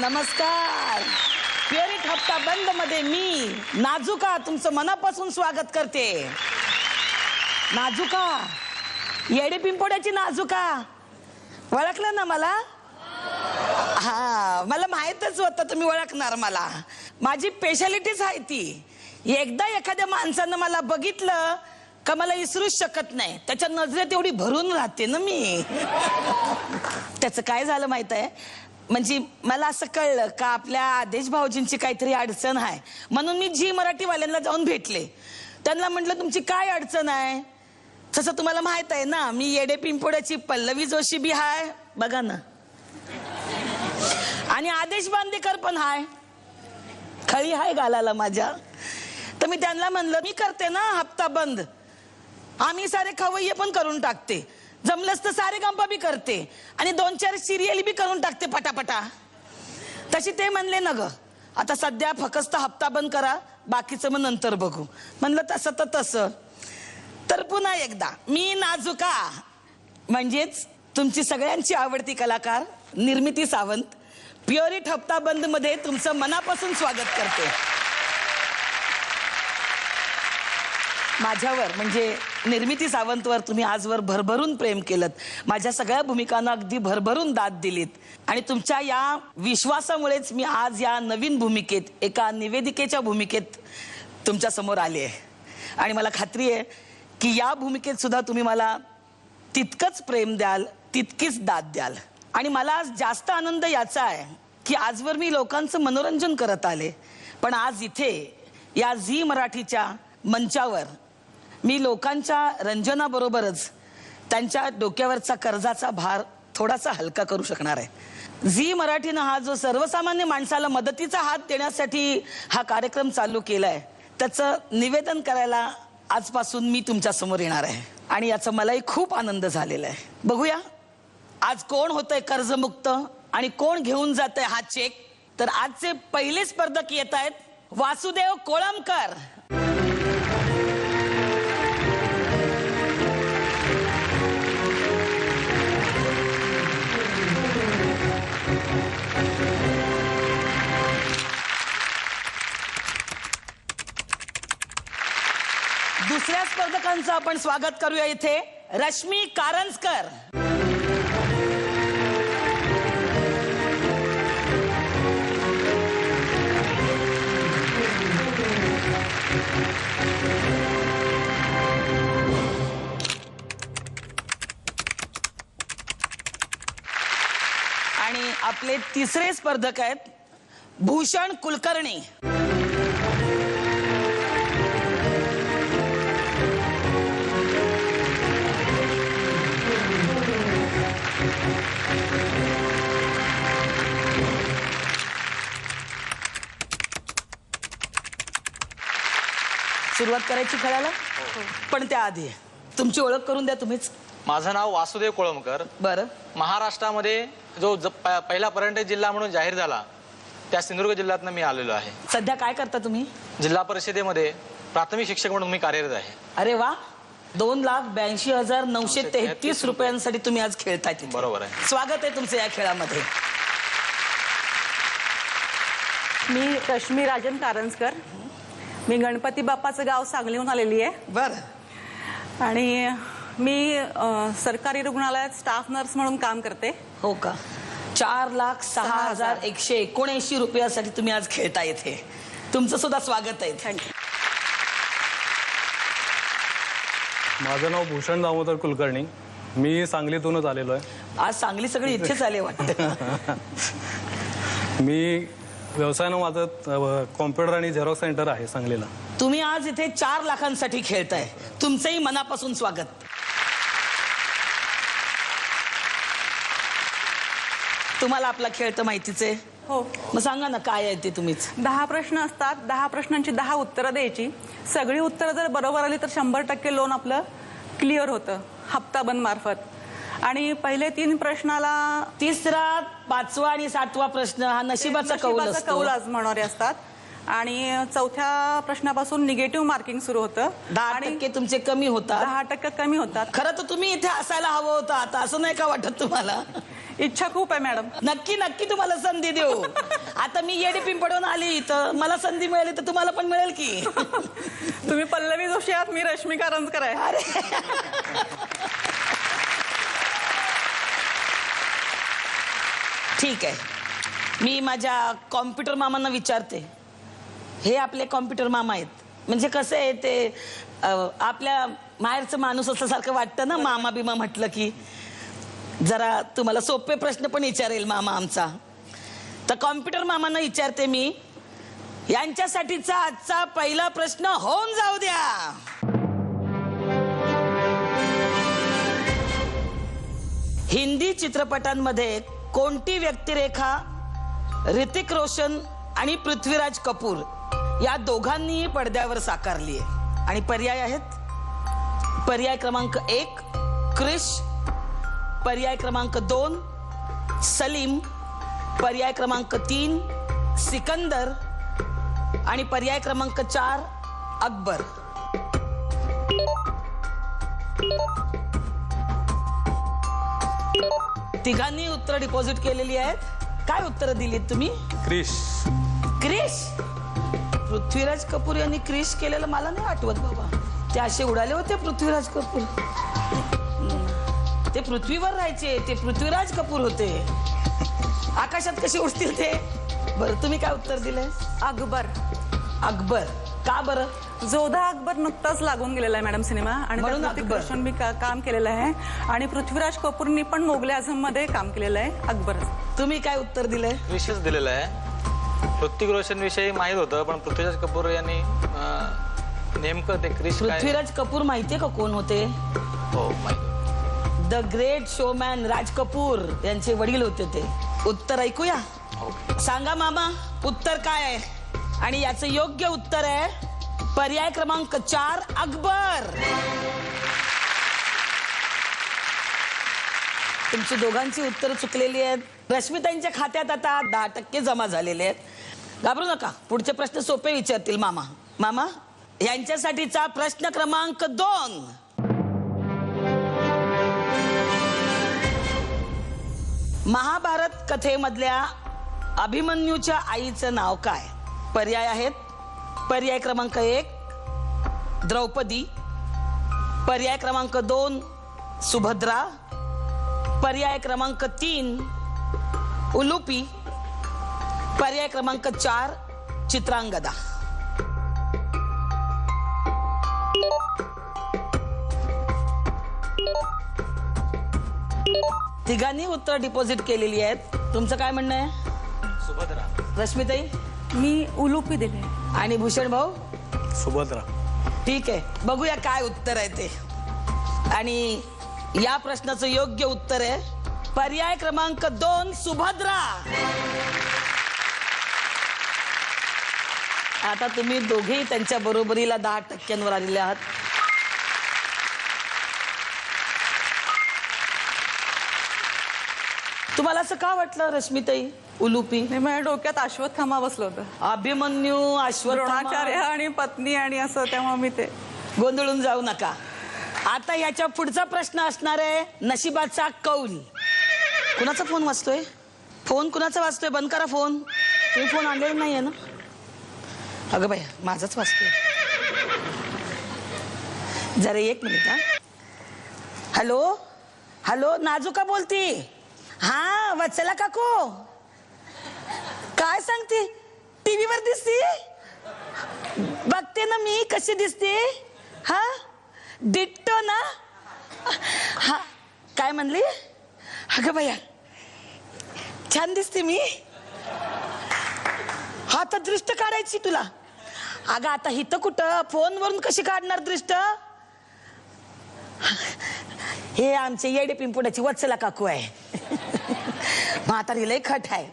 नमस्कार. प्युरिट हप्ता बंद मध्ये मी नाजुका तुमचं मनापासून स्वागत करते. नाजुका, येडे पिंपोड्याची नाजुका, ओळखलं ना मला? हा, मला माहितच होतं तुम्ही ओळखणार मला. माझी स्पेशालिटीच आहे ती. एकदा एखाद्या माणसानं मला बघितलं का मला विसरूच शकत नाही. त्याच्या नजरेत एवढी भरून राहते ना मी. त्याचं काय झालं माहित आहे, म्हणजे मला असं कळलं का आपल्या आदेश भाऊजींची काहीतरी अडचण आहे. म्हणून मी झी मराठीवाल्यांना जाऊन भेटले. त्यांना म्हटलं तुमची काय अडचण आहे. तसं तुम्हाला माहित आहे ना, मी येडे पिंपोड्याची पल्लवी जोशी बी हाय बघा ना, आणि आदेश बांदेकर पण हाय, खळी हाय गालाला माझ्या. तर मी त्यांना म्हणलं मी करते ना हप्ता बंद, आम्ही सारे खवय्ये पण करून टाकते, जमलंच तर सारे गंपा बी करते आणि 2-4 सिरियल बी करून टाकते पटापटा. तशी ते म्हणले ना ग, आता सध्या फक्त हप्ता बंद करा, बाकीचं मग नंतर बघू. म्हणलं तसं तर तसं. तर पुन्हा एकदा मी नाजुका म्हणजेच तुमची सगळ्यांची आवडती कलाकार निर्मिती सावंत प्युरिट हप्ता बंद मध्ये तुमचं मनापासून स्वागत करते. माझ्यावर म्हणजे निर्मिती सावंतवर तुम्ही आजवर भरभरून प्रेम केलं. माझ्या सगळ्या भूमिकांना अगदी भरभरून दाद दिलीत आणि तुमच्या या विश्वासामुळेच मी आज या नवीन भूमिकेत, एका निवेदिकेच्या भूमिकेत तुमच्या समोर आले आहे. आणि मला खात्री आहे की या भूमिकेत सुद्धा तुम्ही मला तितकंच प्रेम द्याल, तितकीच दाद द्याल. आणि मला आज जास्त आनंद याचा आहे की आजवर मी लोकांचं मनोरंजन करत आले, पण आज इथे या झी मराठीच्या मंचावर मी लोकांच्या रंजनाबरोबरच त्यांच्या डोक्यावरचा कर्जाचा भार थोडासा हलका करू शकणार आहे. झी मराठीनं हा जो सर्वसामान्य माणसाला मदतीचा हात देण्यासाठी हा कार्यक्रम चालू केलाय, त्याचं निवेदन करायला आजपासून मी तुमच्या समोर येणार आहे आणि याचा मलाही खूप आनंद झालेला आहे. बघूया आज कोण होतंय कर्जमुक्त आणि कोण घेऊन जातंय हा चेक. तर आजचे पहिले स्पर्धक येत आहेत वासुदेव कोळंबकर. दुसऱ्या स्पर्धकांचं आपण स्वागत करूया इथे रश्मी कारंजकर. आणि आपले तिसरे स्पर्धक आहेत भूषण कुलकर्णी. सुरुवात करायची खेळायला, पण त्याआधी तुमची ओळख करून द्या तुम्हीच. माझं नाव वासुदेव कोळंबकर. बरं. महाराष्ट्रामध्ये जो पहिला पर्यटन जिल्हा म्हणून जाहीर झाला त्या सिंधुदुर्ग जिल्ह्यातनं मी आलेलो आहे. सध्या काय करता तुम्ही? जिल्हा परिषदेमध्ये प्राथमिक शिक्षक म्हणून मी कार्यरत आहे. अरे वा, 2,82,933 रुपयांसाठी तुम्ही आज खेळताय. बरोबर आहे. स्वागत आहे तुमचं या खेळामध्ये. मी रश्मी राजन कारंजकर. मी गणपती बाप्पाचं गाव सांगलीहून आलेली आहे. बरं. आणि मी सरकारी रुग्णालयात स्टाफ नर्स म्हणून काम करते. हो का? 4,06,179 रुपयासाठी तुम्ही आज खेळता इथे. तुमचं सुद्धा स्वागत आहे. थँक्यू. माझं नाव भूषण दामोदर कुलकर्णी. मी सांगलीतूनच आलेलो आहे. आज सांगली सगळी इथेच आले वाटतं. मी व्यवसायानं माझं कॉम्प्युटर आणि झेरॉक्स सेंटर आहे सांगलीला. तुम्ही आज इथे 4 लाखांसाठी खेळताय. तुमचंही मनापासून स्वागत. तुम्हाला आपला खेळ तर माहितीच आहे. हो. मग सांगा ना काय आहे ते तुम्हीच. 10 प्रश्न असतात. 10 प्रश्नांची 10 उत्तरं द्यायची. सगळी उत्तरं जर बरोबर आली तर 100% लोन आपलं क्लिअर होतं हप्ता बंद मार्फत. आणि पहिले 3 प्रश्नाला तिसरा, 5वा आणि 7वा प्रश्न हा नशिबाचा कौल असतो. आजमावणारे असतात. आणि चौथ्या प्रश्नापासून निगेटिव्ह मार्किंग सुरू होतं. 10% तुमचे कमी होतात. 10% कमी होतात. खरं तर तुम्ही इथे असायला हवं होतं. आता असं नाही का वाटत तुम्हाला? इच्छा खूप आहे मॅडम. नक्की नक्की तुम्हाला संधी देऊ. आता मी येडी पिंपळून आली तर मला संधी मिळाली तर तुम्हाला पण मिळेल की. तुम्ही पल्लवी जोशी आहात, मी रश्मी कारंजकर आहे. अरे ठीक आहे, मी माझ्या कॉम्प्युटर मामांना विचारते. हे आपले कॉम्प्युटर मामा आहेत. म्हणजे कसं आहे ते आपल्या माहेरचं माणूस असल्यासारखं वाटतं ना, मामा बिमा म्हटलं की. जरा तुम्हाला सोपे प्रश्न पण विचारेल मामा आमचा. तर कॉम्प्युटर मामांना विचारते मी, यांच्यासाठीचा आजचा पहिला प्रश्न होऊन जाऊ द्या. हिंदी चित्रपटांमध्ये कोणती व्यक्तिरेखा ऋतिक रोशन आणि पृथ्वीराज कपूर या दोघांनीही पडद्यावर साकारली आहे? आणि पर्याय आहेत. पर्याय क्रमांक 1 क्रिश, पर्याय क्रमांक 2 सलीम, पर्याय क्रमांक 3 सिकंदर आणि पर्याय क्रमांक 4 अकबर. तिघांनी उत्तर डिपॉझिट केलेली आहेत. काय उत्तर दिलीत तुम्ही? क्रिश. क्रिश. पृथ्वीराज कपूर यांनी क्रिश केलेलं मला नाही आठवत बाबा. ते असे उडाले होते पृथ्वीराज कपूर. ते पृथ्वीवर राहायचे, ते पृथ्वीराज कपूर होते. आकाशात कसे उडतील ते? बरं, तुम्ही काय उत्तर दिलंय? अकबर. अकबर. का बरं? जोधा अकबर नुकताच लागून गेलेला आहे मॅडम सिनेमा, आणि म्हणून त्यात ऋतिक अकबर. रोशन बी काम केलेलं आहे, आणि पृथ्वीराज कपूरनी पण मोगले आझम मध्ये काम केलेलं आहे. अकबर. तुम्ही काय उत्तर दिलंय? विशेष दिलेलं आहे. ऋतिक रोशन विषयी माहीत होतं, पण पृथ्वीराज कपूर यांनी नेमकं ते क्रिश काय. पृथ्वीराज कपूर माहितीये का कोण होते? हो माहिती. The great showman Raj Kapoor यांचे वडील होते ते. उत्तर ऐकूया. सांगा मामा, उत्तर काय आहे? आणि याचं योग्य उत्तर आहे पर्याय क्रमांक 4 अकबर. तुमची दोघांची उत्तर चुकलेली आहेत. रश्मिताईंच्या खात्यात आता 10% जमा झालेले आहेत. घाबरू नका, पुढचे प्रश्न सोपे विचारतील मामा. मामा, यांच्यासाठीचा प्रश्न क्रमांक 2. महाभारत कथेमधल्या अभिमन्यूच्या आईचं नाव काय? पर्याय आहेत. पर्याय क्रमांक 1 द्रौपदी, पर्याय क्रमांक 2 सुभद्रा, पर्याय क्रमांक 3 उलुपी, पर्याय क्रमांक 4 चित्रांगदा. तिघांनी उत्तर डिपॉझिट केलेली आहेत. तुमचं काय म्हणणं आहे? सुभद्रा. रश्मिताई? मी उलुपी दिले. आणि भूषण भाऊ? सुभद्रा. ठीक आहे, बघूया काय उत्तर आहे ते. आणि या प्रश्नाचं योग्य उत्तर आहे पर्याय क्रमांक 2 सुभद्रा. आता तुम्ही दोघेही त्यांच्या बरोबरीला 10% आलेले आहात. तुम्हाला असं का वाटलं रश्मिताई उलुपी? माझ्या डोक्यात अश्वत्थामा बसलं होतं. अभिमन्यू, द्रोणाचार्य अश्वत्थामा. आणि पत्नी आणि असं, त्यामुळे मी ते. गोंधळून जाऊ नका. आता याच्या पुढचा प्रश्न असणार आहे नशिबाचा कौल. कुणाचा फोन वाजतोय? फोन कुणाचा वाजतोय? बंद करा फोन. तुम्ही फोन आणलेला नाहीये ना? अगं बाई, माझाच वाजतोय. जरा एक मिनिट. हा, हॅलो हॅलो, नाजुका बोलती. हा, वत्सला काकू, काय सांगते? टीव्हीवर दिसती? बघते ना मी कशी दिसते. हा, डिट्टो ना. हा, काय म्हणली? अगं बया, छान दिसते मी. हा, तर दृष्ट काढायची तुला. अगं आता हिथं कुठं, फोनवरून कशी काढणार दृष्ट? हे आमचे येडे पिंपुडाची वत्सला काकू आहे. म्हातारी लय खट आहे.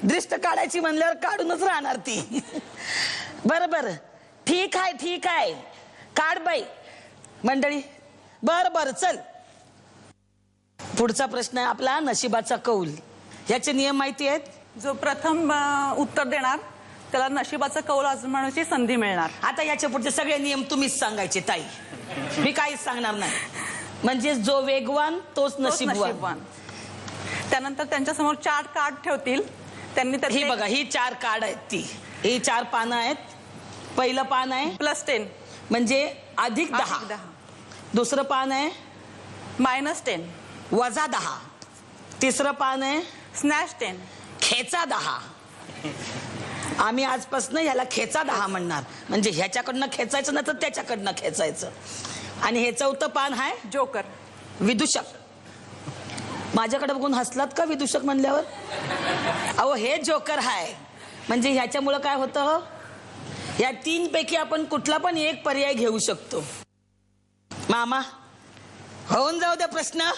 दृष्ट काढायची म्हणल्यावर काढूनच राहणार ती. बरं बरं, ठीक आहे ठीक आहे, काढ बाई मंडळी. बरं बरं, चल. पुढचा प्रश्न आहे आपला नशिबाचा कौल. याचे नियम माहिती आहेत? जो प्रथम उत्तर देणार त्याला नशिबाचा कौल आजमावण्याची संधी मिळणार. आता याच्या पुढचे सगळे नियम तुम्हीच सांगायचे ताई, मी काहीच सांगणार नाही. म्हणजे जो वेगवान तोच नशीबवान. त्यानंतर त्यांच्यासमोर 4 कार्ड ठेवतील. त्यांनी ही त्यातले बघा, ही 4 कार्ड आहेत, ही 4 पानं आहेत. पहिलं पान आहे +10 म्हणजे अधिक 10. दुसरं पान आहे -10 वजा 10. तिसरं पान आहे -10 खेचा 10. आम्ही आजपासून ह्याला खेचा 10 म्हणणार, म्हणजे ह्याच्याकडनं खेचायचं ना तर त्याच्याकडनं खेचायचं. आणि हे चौथं पान आहे जोकर. विदूषक. माझ्याकडे बघून हसलात का विदूषक म्हणल्यावर? अहो हे जोकर आहे, म्हणजे ह्याच्यामुळं काय होतं, या 3 पैकी आपण कुठला पण एक पर्याय घेऊ शकतो. मामा होऊन जाऊ द्या प्रश्न.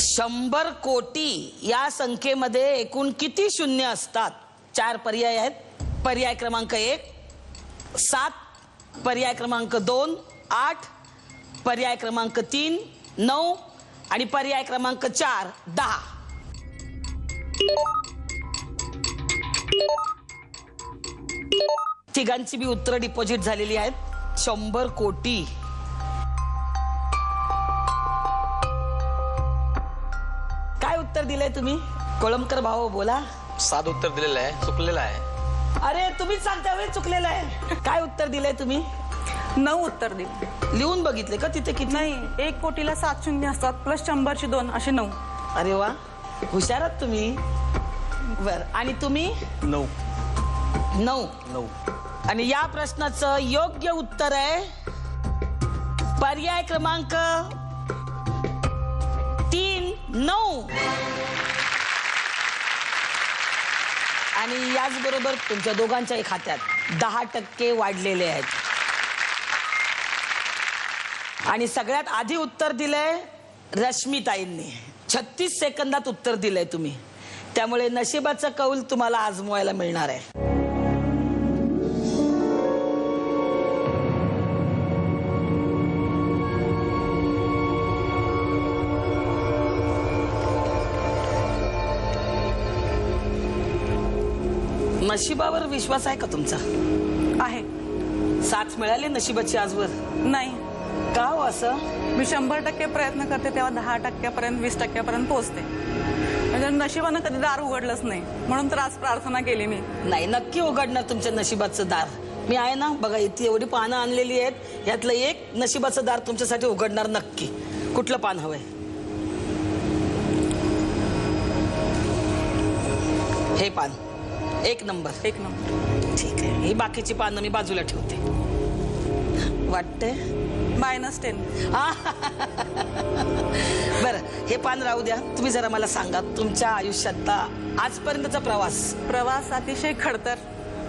शंभर कोटी या संख्येमध्ये एकूण किती शून्य असतात? 4 पर्याय आहेत. पर्याय क्रमांक 1 7, पर्याय क्रमांक 2 8, पर्याय क्रमांक 3 9 आणि पर्याय क्रमांक 4 10. तिघांची बी उत्तरं डिपॉझिट झालेली आहेत. 100 कोटी. काय उत्तर दिलंय तुम्ही? कोळंबकर भाऊ बोला. 7 उत्तर दिलेलं आहे, चुकलेलं आहे. अरे तुम्हीच सांगता वेळ चुकलेलं आहे. काय उत्तर दिलंय तुम्ही? 9 उत्तर दिली. लिहून बघितले का तिथे किती? नाही, 1 कोटीला 7 शून्य असतात प्लस 100ची 2 असे 9. अरे वा, हुशारात तुम्ही. बर, आणि तुम्ही? 9. 9. आणि या प्रश्नाचं योग्य उत्तर आहे पर्याय क्रमांक 3 9. आणि याचबरोबर तुमच्या दोघांच्याही खात्यात 10% वाढलेले आहेत. आणि सगळ्यात आधी उत्तर दिलंय रश्मीताईंनी. 36 सेकंदात उत्तर दिलंय तुम्ही, त्यामुळे नशिबाचा कौल तुम्हाला आजमवायला मिळणार आहे. नशिबावर विश्वास आहे का तुमचा? आहे. साथ मिळाली नशिबाची आजवर? नाही, का हो असं? मी 100% प्रयत्न करते तेव्हा 10%पर्यंत 20%पर्यंत पोहोचते. म्हणजे नशिबानं कधी दार उघडलंच नाही, म्हणून तर आज प्रार्थना केली मी. नाही, नक्की उघडणार तुमच्या नशिबाचं दार. मी आहे ना, बघा इथे एवढी पानं आणलेली आहेत, यातलं एक नशिबाचं दार तुमच्यासाठी उघडणार नक्की. कुठलं पान हवंय? हे पान 1 नंबर. 1 नंबर. ठीक आहे, ही बाकीची पानं मी बाजूला ठेवते. वाटतंय -10. बरं, हे पान राहू द्या. तुम्ही जरा मला सांगा तुमच्या आयुष्यातला आजपर्यंतचा प्रवास अतिशय खडतर,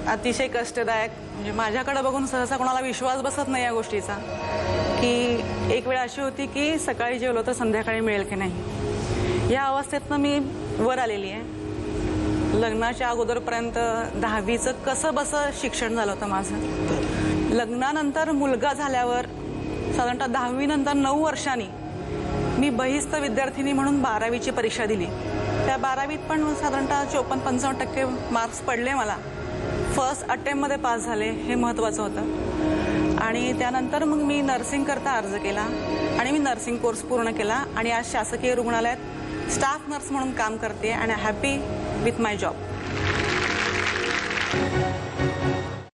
अतिशय कष्टदायक. म्हणजे माझ्याकडे बघून सहसा कोणाला विश्वास बसत नाही या गोष्टीचा, की एक वेळ अशी होती की सकाळी जेवलो तर संध्याकाळी मिळेल की नाही. या अवस्थेतनं मी वर आलेली आहे. लग्नाच्या अगोदरपर्यंत 10वीचं कसं बसं शिक्षण झालं होतं माझं. लग्नानंतर मुलगा झाल्यावर साधारणतः 10वी नंतर 9 वर्षांनी मी बहिस्थ विद्यार्थिनी म्हणून 12वीची परीक्षा दिली. त्या 12वीत पण साधारणतः 54-55% मार्क्स पडले मला. फर्स्ट अटेम्प्टमध्ये पास झाले, हे महत्त्वाचं होतं. आणि त्यानंतर मग मी नर्सिंग करता अर्ज केला आणि मी नर्सिंग कोर्स पूर्ण केला आणि आज शासकीय रुग्णालयात स्टाफ नर्स म्हणून काम करते आणि हॅपी विथ माय जॉब.